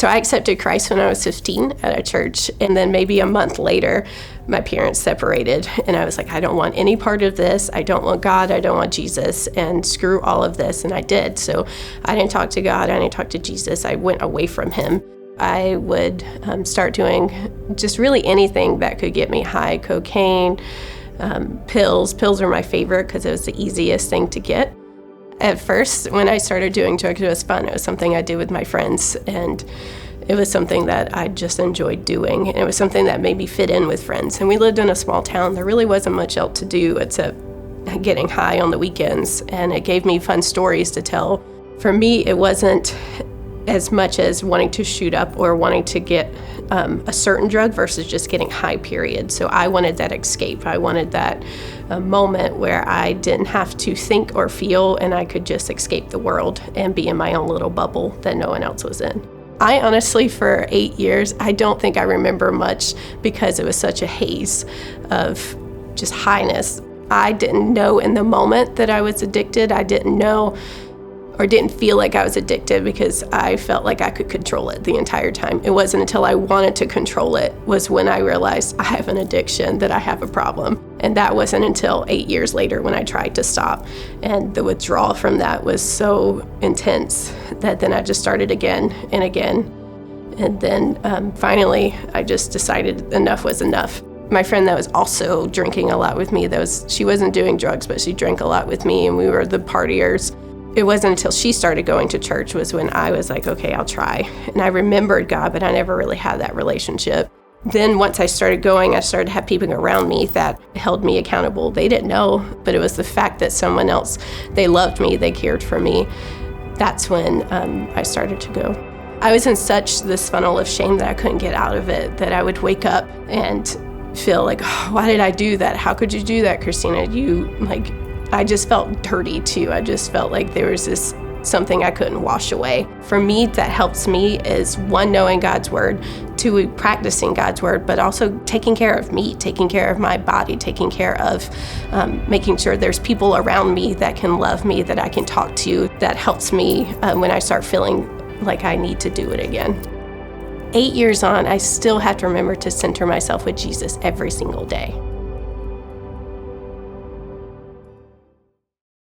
So I accepted Christ when I was 15 at a church, and then maybe a month later, my parents separated, and I was like, I don't want any part of this. I don't want God. I don't want Jesus, and screw all of this, and I did. So I didn't talk to God. I didn't talk to Jesus. I went away from him. I would start doing just really anything that could get me high: cocaine, pills. Pills were my favorite because it was the easiest thing to get. At first, when I started doing drugs, it was fun. It was something I did with my friends, and it was something that I just enjoyed doing. And it was something that made me fit in with friends. And we lived in a small town. There really wasn't much else to do except getting high on the weekends, and it gave me fun stories to tell. For me, it wasn't as much as wanting to shoot up or wanting to get a certain drug versus just getting high, period. So I wanted that escape. I wanted that moment where I didn't have to think or feel, and I could just escape the world and be in my own little bubble that no one else was in. I honestly, for 8 years, I don't think I remember much because it was such a haze of just highness. I didn't know in the moment that I was addicted. I didn't know or didn't feel like I was addicted because I felt like I could control it the entire time. It wasn't until I wanted to control it was when I realized I have an addiction, that I have a problem. And that wasn't until 8 years later when I tried to stop. And the withdrawal from that was so intense that then I just started again and again. And then finally, I just decided enough was enough. My friend that was also drinking a lot with me, she wasn't doing drugs, but she drank a lot with me, and we were the partiers. It wasn't until she started going to church was when I was like, okay, I'll try. And I remembered God, but I never really had that relationship. Then once I started going, I started to have people around me that held me accountable. They didn't know, but it was the fact that someone else, they loved me, they cared for me. That's when I started to go. I was in such this funnel of shame that I couldn't get out of it, that I would wake up and feel like, oh, why did I do that? How could you do that, Christina? I just felt dirty too. I just felt like there was this something I couldn't wash away. For me, that helps me is 1, knowing God's word, 2, practicing God's word, but also taking care of me, taking care of my body, taking care of making sure there's people around me that can love me, that I can talk to, that helps me when I start feeling like I need to do it again. 8 years on, I still have to remember to center myself with Jesus every single day.